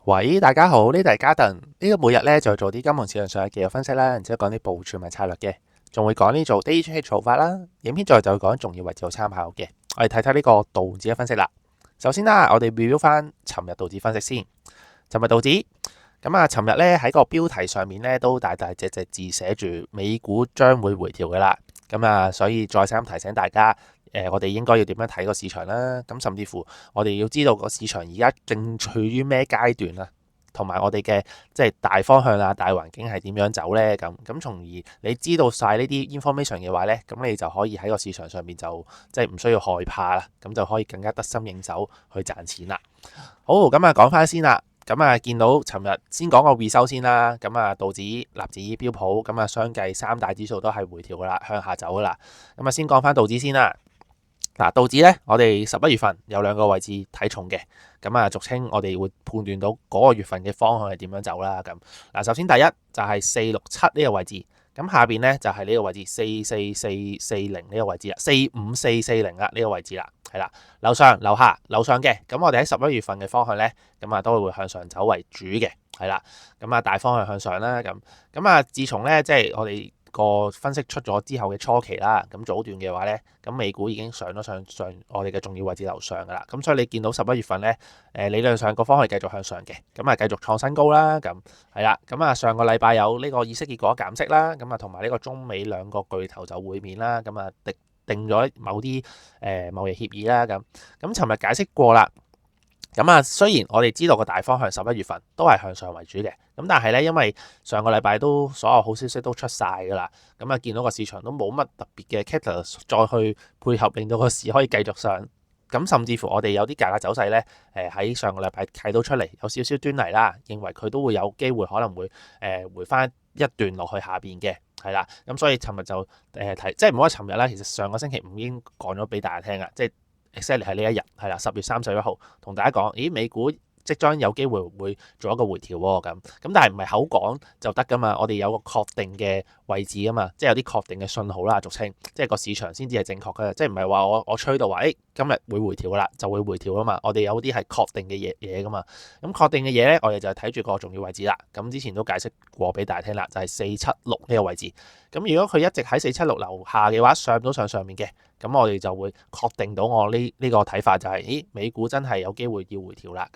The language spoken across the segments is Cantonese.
喂，大家好，呢度係嘉頓。呢個每日咧就做啲金融市場上嘅技術分析啦，然之後講啲部署同埋策略嘅，仲會講呢做 day trade 做法啦。影片最後就會講重要位置做參考嘅。我哋睇睇呢個道指嘅分析啦。首先啦，我哋 review 翻尋日道指分析先。尋日道指尋日咧喺個標題上面咧都大大隻隻字寫住美股將會回調嘅啦。所以再三提醒大家，我哋應該要點樣睇個市場啦？甚至乎我哋要知道個市場而家正處於咩階段啦，同埋我哋嘅即係大方向啊、大環境係點樣走呢？從而你知道晒呢啲 information 嘅話呢，咁你就可以喺個市場上面就即係唔需要害怕啦，咁就可以更加得心應手去賺錢啦。好，講翻先啦。見到尋日先講個 result 先啦。道指、納指、標普相繼三大指數都係回調噶啦，向下走噶啦。先講翻道指先啦。嗱，道指咧，我哋11月份有兩個位置睇重嘅。俗稱我哋會判斷到嗰個月份嘅方向係點樣走啦。首先第一就係467呢個位置。下邊咧就係呢個位置44440呢個位置啦，45440啦呢個位置啦，係啦，樓上樓下樓上嘅，咁我哋喺11月份嘅方向咧，都會向上走為主嘅，係啦，大方向向上啦，自從咧即係我哋個分析出咗之後嘅初期啦，早段嘅話咧，美股已經上咗上我哋嘅重要位置樓上噶啦，所以你見到11月份咧，理論上個方向係繼續向上嘅，繼續創新高啦，係啦，上個禮拜有呢個議息結果減息啦，同埋呢個中美兩個巨頭就會面啦，定咗某啲貿易協議啦，尋日解釋過啦。雖然我哋知道個大方向11月份都係向上為主嘅，但係咧，因為上個禮拜都所有好消息都出晒噶啦，見到個市場都冇乜特別嘅 catalyst 再去配合，令到個市可以繼續上。甚至乎我哋有啲價格走勢咧，喺上個禮拜睇到出嚟有少少端倪啦，認為佢都會有機會可能會回翻一段落去下邊嘅，係啦。所以尋日就睇，即係唔好話尋日啦，其實上個星期五已經講咗俾大家聽啦，即係 exactly 係呢一日，係啦，10月31號同大家講，咦，美股即將有機會會做一個回調喎，但係唔係口講就得噶嘛，我哋有個確定嘅位置啊嘛，即係有啲確定嘅信號啦，俗稱，即係個市場先至係正確嘅，即係唔係話我吹到話，今日會回調噶啦，就會回調啊嘛，我哋有啲係確定嘅嘢噶嘛，確定嘅嘢咧，我哋就係睇住個重要位置啦，之前都解釋過俾大家聽啦，就係476呢個位置，如果佢一直喺476樓下嘅話，上到上面嘅。我哋就會確定到我呢個睇法就係，美股真係有機會要回調啦，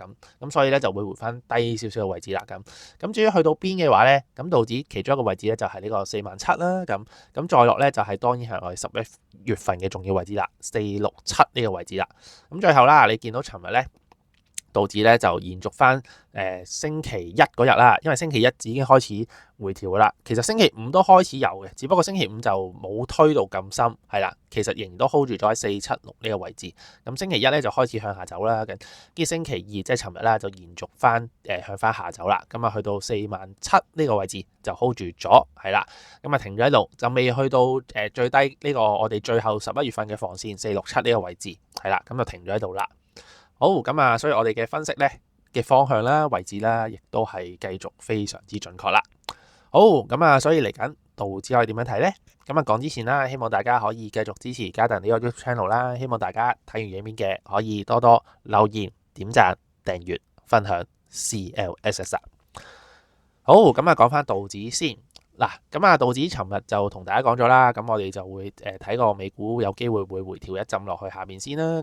所以咧就會回翻低少少嘅位置啦，至於去到邊嘅話咧，道指其中一個位置咧就係呢個47000啦，再落咧就係當然係我哋11月份嘅重要位置啦，467呢個位置啦，最後啦，你見到尋日咧，道指咧就延續翻星期一嗰日啦，因為星期一已經開始回調啦。其實星期五都開始有嘅，只不過星期五就冇推到咁深，係啦。其實仍然都 hold 住咗喺476呢個位置。星期一咧就開始向下走啦，跟住星期二即係尋日啦就延續翻向翻下走啦。去到47000呢個位置就 hold 住咗，係啦。停咗喺度，就未去到最低呢個我哋最後11月份嘅防線467呢個位置，係啦，咁就停咗喺度啦。好，所以我哋嘅分析咧嘅方向啦、位置啦，亦都係繼續非常之準確啦。好，所以嚟緊道指可以點樣睇呢？講之前啦，希望大家可以繼續支持嘉頓呢個 YouTube channel 啦。希望大家睇完影片嘅可以多多留言、點讚、訂閱、分享 CLSS。好，講翻道指先嗱。道指尋日就同大家講咗啦，我哋就會睇個美股有機會會回調一浸落去下面先啦。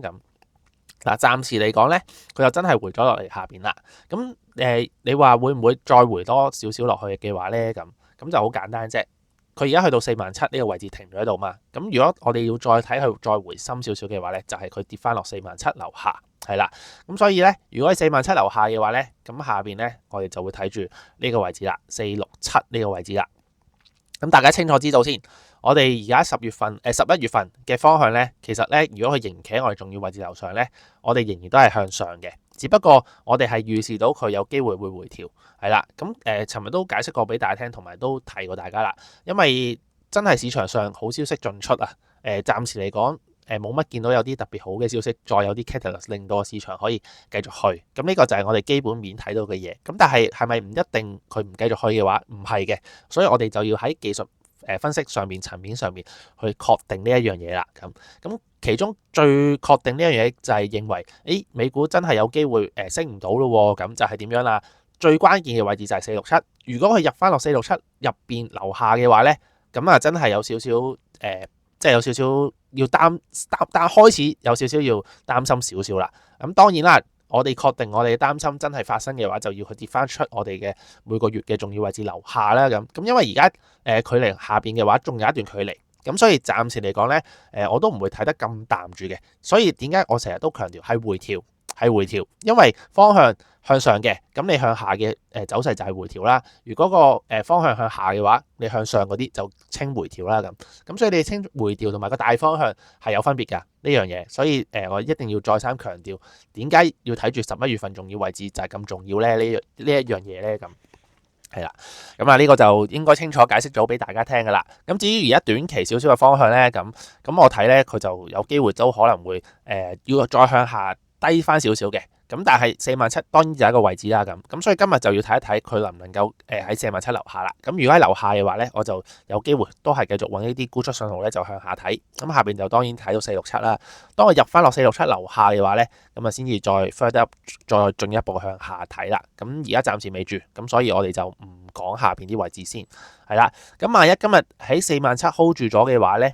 暫時嚟講咧，佢就真係回咗落嚟下邊啦。你話會唔會再回多少少落去嘅話咧？咁就好簡單啫。佢而家去到47000呢個位置停咗喺度嘛。如果我哋要再睇佢再回深少少嘅話咧，就係佢跌翻落47000樓下，係啦。所以咧，如果喺47000樓下嘅話咧，下邊咧我哋就會睇住呢個位置啦，467呢個位置啦。大家清楚知道先。我哋而家11月份嘅方向咧，其實咧，如果佢仍企喺我哋重要位置樓上咧，我哋仍然都係向上嘅，只不過我哋係預示到佢有機會會回調，係啦。尋日都解釋過俾大家聽，同埋都提過大家啦。因為真係市場上好消息進出啊，暫時嚟講，冇乜見到有啲特別好嘅消息，再有啲 catalyst 令到個市場可以繼續去。呢個就係我哋基本面睇到嘅嘢。但係咪唔一定佢唔繼續去嘅話，唔係嘅，所以我哋就要喺技術分析上面層面上面去確定呢一樣嘢啦。其中最確定呢樣嘢就係認為，美股真係有機會升唔到咯。咁就係點樣啦？最關鍵嘅位置就係467。如果佢入翻落467入邊樓下嘅話咧，咁啊真係有少少即係有少少要開始有少少要擔心少少啦。咁當然啦，我哋確定我哋擔心真係發生嘅話，就要佢跌翻出我哋嘅每個月嘅重要位置樓下啦。咁因為而家距離下邊嘅話仲有一段距離，咁所以暫時嚟講咧，我都唔會睇得咁淡住嘅。所以點解我成日都強調係回調？係回調，因為方向向上嘅，咁你向下嘅走勢就係回調啦。如果個方向向下嘅話，你向上嗰啲就稱回調啦。咁所以你稱回調同埋個大方向係有分別㗎呢樣嘢。所以我一定要再三強調，點解要睇住11月份重要位置就係咁重要咧？呢一樣嘢咧咁。係啦，咁啊呢個就應該清楚解釋咗俾大家聽噶啦。咁至於而家短期少少嘅方向咧，咁我睇咧佢就有機會都可能會要再向下低翻少少嘅。咁但係47000當然就係一個位置啦。咁所以今日就要睇一睇佢能唔能夠喺47000樓下啦。咁如果喺樓下嘅話咧，我就有機會都係繼續揾呢啲沽出信號咧，就向下睇。咁下邊就當然睇到467啦。當我入翻落467樓下嘅話咧，咁啊先至再 further up 再進一步向下睇啦。咁而家暫時未住，咁所以我哋就唔講下邊啲位置先係啦。咁萬一今日喺47000 hold 住咗嘅話咧，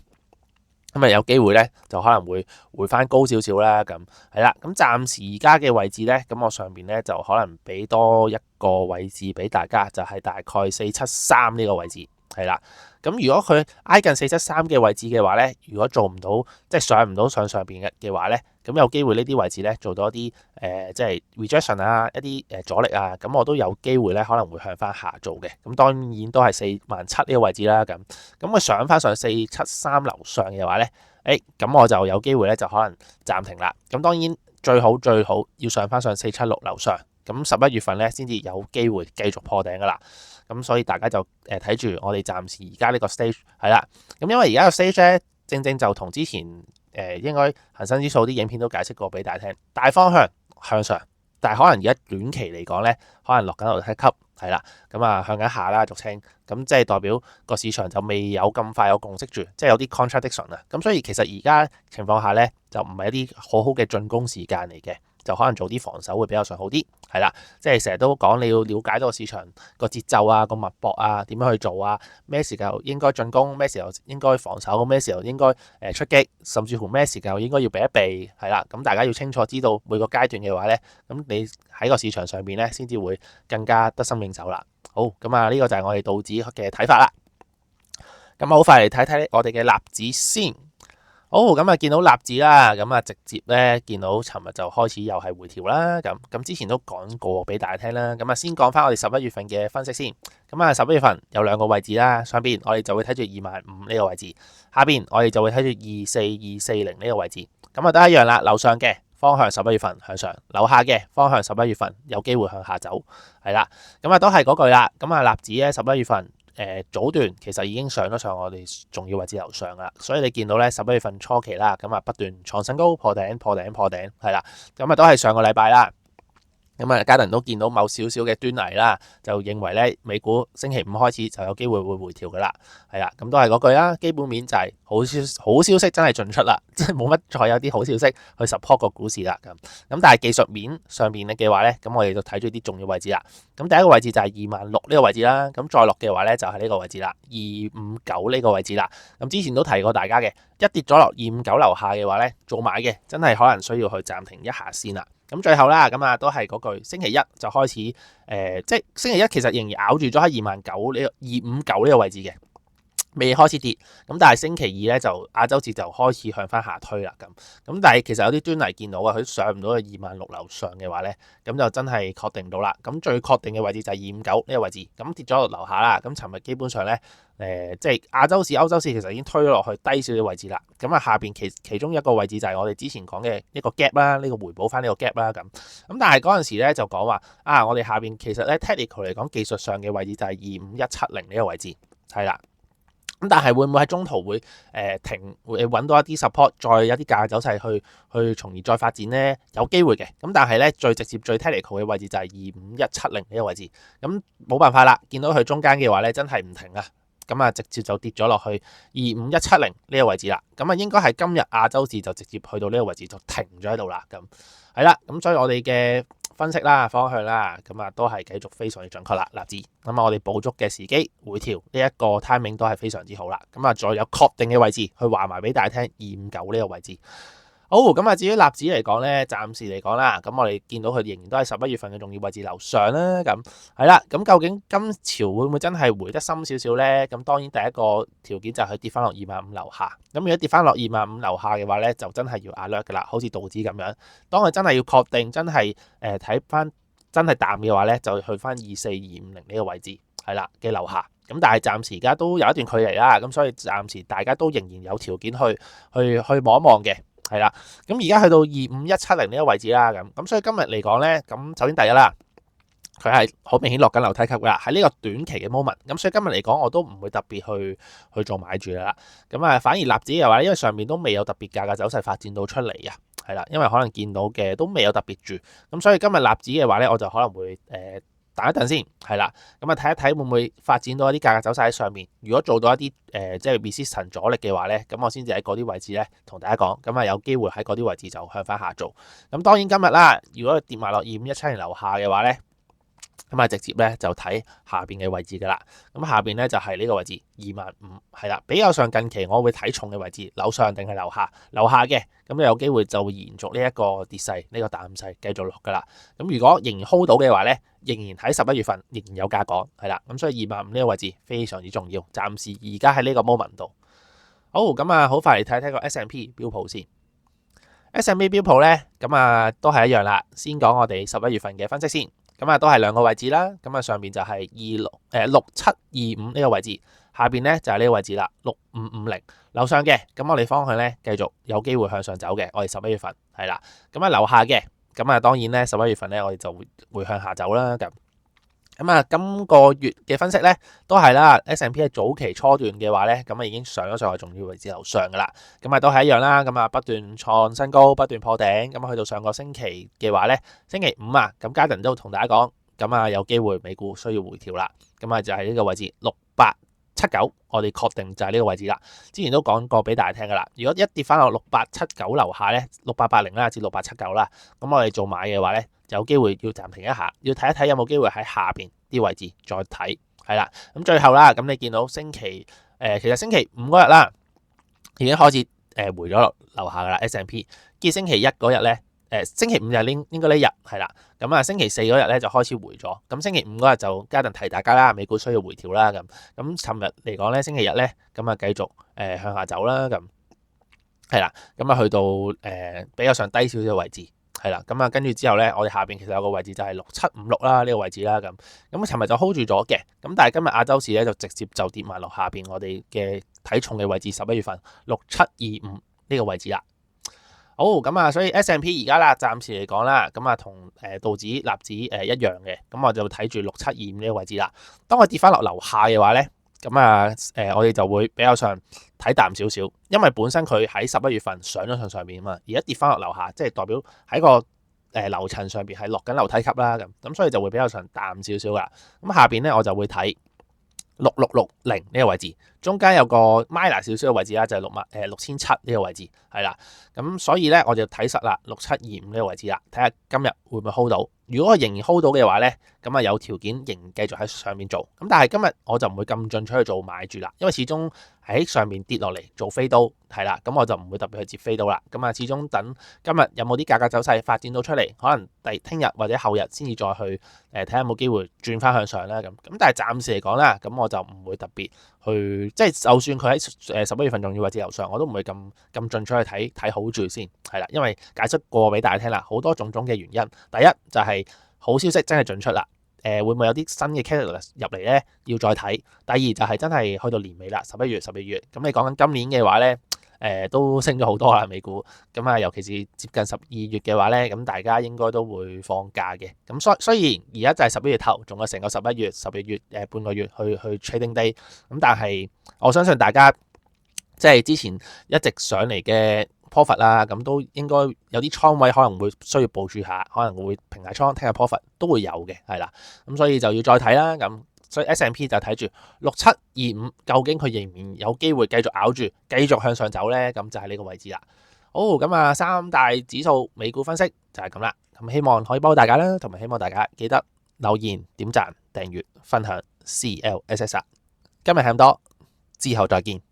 咁啊有機會咧就可能會回翻高少少啦。咁係啦，咁暫時而家嘅位置咧，咁我上邊咧就可能俾多一個位置俾大家，就係大概473呢個位置係啦。咁如果佢挨近473嘅位置嘅話咧，如果做唔到即係上唔到上邊嘅話咧，咁有機會呢啲位置咧做到一啲即係 rejection 啊，一啲阻力啊，咁我都有機會咧可能會向翻下做嘅。咁當然都係47000呢個位置啦。咁佢上翻上473樓上嘅話咧，咁我就有機會咧就可能暫停啦。咁當然最好要上翻上476樓上，咁11月份咧先至有機會繼續破頂噶啦。咁所以大家就睇住我哋暫時而家呢個 stage 係啦。咁因為而家個 stage 咧，正正就同之前應該恒生指數啲影片都解釋過俾大家聽，大方向向上，但係可能而家短期嚟講咧，可能落緊樓梯級係啦。咁啊向緊下啦，俗稱咁即係代表個市場就未有咁快有共識住，即係有啲 contradiction 啊。咁所以其實而家情況下咧，就唔係一啲好好嘅進攻時間嚟嘅。就可能做啲防守會比較上好啲，係啦，即係成日都講你要了解到個市場個節奏啊、個脈搏啊、點樣去做啊，咩時候應該進攻，咩時候應該防守，咩時候應該出擊，甚至乎咩時候應該要避一避，係啦，咁大家要清楚知道每個階段嘅話咧，咁你喺個市場上邊咧先至會更加得心應手啦。好，咁啊呢個就係我哋道指嘅睇法啦。咁好快嚟睇睇我哋嘅納指先。好，咁啊見到納指啦，咁啊直接咧見到尋日就開始又係回調啦。咁之前都講過俾大家聽啦。咁啊先講翻我哋11月份嘅分析先。咁啊11月份有兩個位置啦，上邊我哋就會睇住25000呢個位置，下邊我哋就會睇住24240呢個位置。咁啊都一樣啦，樓上嘅方向11月份向上，樓下嘅方向11月份有機會向下走，係啦。咁啊都係嗰句啦。咁啊納指咧11月份。早段其實已經上咗上我哋重要位置樓上啦，所以你見到咧11月份初期啦，咁啊不斷創新高、破頂、係啦，咁啊都係上個禮拜啦。咁啊，家人都見到某少少嘅端倪啦，就認為咧美股星期五開始就有機會會回調噶啦，係啦，咁都係嗰句啦，基本面就係好消息真係進出啦，即係冇乜再有啲好消息去 support 個股市啦，咁但係技術面上邊嘅話咧，咁我哋就睇住啲重要位置啦。咁第一個位置就係26000呢個位置啦，咁再落嘅話咧就係呢個位置啦，259呢個位置啦。咁之前都提過大家嘅，一跌咗落259樓下嘅話咧，做買嘅真係可能需要去暫停一下先啦。咁最後啦，咁啊都係嗰句，星期一就開始即係星期一其實仍然咬住咗喺259呢個259呢個位置嘅，未開始跌。咁但係星期二咧就亞洲節就開始向翻下推啦。咁但係其實有啲端倪見到啊，佢上唔到去26000樓上嘅話咧，咁就真係確定到啦。咁最確定嘅位置就係259呢個位置，咁跌咗落樓下啦。咁尋日基本上咧。即係亞洲市、歐洲市其實已經推咗落去低少少位置啦。咁啊，下邊其中一個位置就係我哋之前講嘅一個 gap 啦，呢個回補翻呢個 gap 啦。咁但係嗰陣時咧就講話我哋下邊其實咧 technical 嚟講技術上嘅位置就係25170呢個位置，係啦。咁但係會唔會喺中途會停，會揾到一啲 support，再有啲價走勢去從而再發展呢？有機會嘅。咁但係咧最直接最 technical 嘅位置就係25170呢個位置。咁冇辦法啦，見到佢中間嘅話咧真係唔停啊！咁啊，直接就跌咗落去25170呢個位置啦。咁啊，應該係今日亞洲市就直接去到呢個位置就停咗喺度啦。咁係啦，咁所以我哋嘅分析啦、方向啦，咁啊都係繼續非常之準確啦，納指。咁啊，我哋捕捉嘅時機回調呢一個 timing 都係非常之好啦。咁啊，再有確定嘅位置去話埋俾大家聽，259呢個位置。好，咁啊，至於納指嚟講咧，暫時嚟講啦，咁我哋見到佢仍然都係11月份嘅重要位置樓上啦。咁係啦，咁究竟今朝會唔會真係回得深少少咧？咁當然第一個條件就係佢跌翻落25000樓下。咁如果跌翻落25000樓下嘅話咧，就真係要 alert 噶啦，好似道指咁樣。當佢真係要確定真係睇翻真係淡嘅話咧，就去翻24250呢個位置係啦嘅樓下。咁但係暫時而家都有一段距離啦，咁所以暫時大家都仍然有條件去望一望嘅。係啦，咁而家去到25170呢個位置啦，咁所以今日嚟講咧，咁首先第一啦，佢係好明顯落緊樓梯級噶啦，喺呢個短期嘅 moment，咁所以今日嚟講我都唔會特別去做買住啦，咁啊反而納指嘅話，因為上面都未有特別價格走勢發展到出嚟啊，係啦，因為可能見到嘅都未有特別住，咁所以今日納指嘅話咧，我就可能會等一等先，係啦，咁啊睇一睇會唔會發展到一啲價格走勢喺上面。如果做到一啲即係 resistance 阻力嘅話咧，咁我先至喺嗰啲位置咧同大家講，咁啊有機會喺嗰啲位置就向翻下做。咁當然今日啦，如果跌埋落25170樓下嘅話咧，咁啊直接咧就睇下邊嘅位置噶啦。咁下邊咧就係呢個位置25000，係啦，比較上近期我會睇重嘅位置，樓上定係樓下？樓下嘅，咁有機會就會延續呢一個跌勢，呢個淡勢繼續落噶啦。咁如果仍然 hold 到嘅話咧，仍然喺11月份仍然有價講，係啦。咁所以25000呢個位置非常之重要，暫時而家喺呢個 moment 度。好，咁啊好快嚟睇睇個 S&P 標普先。S&P 標普咧，咁啊都係一樣啦。先講我哋11月份嘅分析先。咁啊，都係兩個位置啦。咁啊，上邊就係6725呢個位置，下邊咧就係呢個位置啦，6550樓上嘅。咁我哋方向咧繼續有機會向上走嘅。我哋11月份係啦。咁啊，樓下嘅，咁啊，當然咧11月份咧我哋就會向下走啦。咁啊，今個月嘅分析咧都係啦。S&P 喺早期初段嘅話咧，咁啊已經上咗上去重要位置樓上噶啦。咁啊都係一樣啦。咁啊不斷創新高，不斷破頂。咁啊去到上個星期嘅話咧，星期五啊，咁嘉頓都同大家講，咁啊有機會美股需要回調啦。咁啊就係呢個位置6879，我哋確定就係呢個位置啦。之前都講過俾大家聽噶啦。如果一跌翻落6879樓下咧，6880啦至6879啦，咁我哋做買嘅話咧，有機會要暫停一下，要睇一睇有冇機會喺下邊啲位置再睇，係啦。咁最後啦，咁你見到其實星期五嗰日啦，已經開始回咗樓下噶啦 S&P。跟住星期一嗰日咧，星期五就應該呢日係啦。咁啊星期四嗰日咧就開始回咗。咁星期五嗰日就嘉頓提大家啦，美股需要回調啦。咁尋日嚟講咧，星期日咧咁啊繼續向下走啦。咁係啦，咁啊去到比較上低少少嘅位置。係啦，咁啊，跟住之後咧，我哋下邊其實有個位置就係6756啦，呢個位置啦，咁尋日就 hold 住咗嘅，咁但係今日亞洲市咧就直接就跌埋落下邊我哋嘅睇重嘅位置，11月份6725呢個位置啦。好，咁啊，所以 S&P 而家啦，暫時嚟講啦，咁啊同道指、納指一樣嘅，咁我就睇住6725呢個位置啦。當佢跌翻落樓下嘅話咧，咁啊我哋就會比較上睇淡少少，因為本身佢喺11月份上咗上面啊嘛，而家跌翻落樓下，即係代表喺個樓層上邊係落緊樓梯級啦，咁所以就會比較上淡少少噶。咁下邊咧我就會睇6660呢個位置，中間有個 minor 少少嘅位置啦，就係6700呢個位置係啦。咁所以咧我就睇實啦6725呢個位置啦，睇下今日會唔會 hold 到。如果我仍然 hold 到嘅話咧，咁啊有條件仍繼續喺上面做。咁但係今日我就唔會咁進取去做買住啦，因為始終喺上面跌落嚟做飛刀係啦，咁我就唔會特別去接飛刀啦。咁啊始終等今日有冇啲價格走勢發展到出嚟，可能聽日或者後日先至再去睇下有冇機會轉翻向上啦。咁但係暫時嚟講啦，咁我就唔會特別去即係就算佢喺11月份重要位置樓上，我都唔會咁進取去睇好住先係啦，因為解釋過俾大家聽啦，好多種嘅原因。第一就係好消息真係進出啦，會唔會有啲新嘅 catalyst 入嚟咧？要再睇。第二就係真係去到年尾啦，11月、12月，咁你講緊今年嘅話咧，都升咗好多啦美股。咁啊，尤其是接近12月嘅話咧，咁大家應該都會放假嘅。咁雖然而家就係11月頭，仲有成個11月、12月半個月去 trading day，咁但係我相信大家即係之前一直上嚟嘅profit 啦，咁都應該有啲倉位可能會需要部署下，可能會平下倉聽下 profit 都會有嘅，係啦。咁所以就要再睇啦。咁所以 S&P 就睇住6725，究竟佢仍然有機會繼續咬住，繼續向上走咧？咁就係呢個位置啦。好，咁啊，三大指數美股分析就係咁啦。咁希望可以幫到大家啦，同埋希望大家記得留言、點讚、訂閱、分享 CLSS。今日係咁多，之後再見。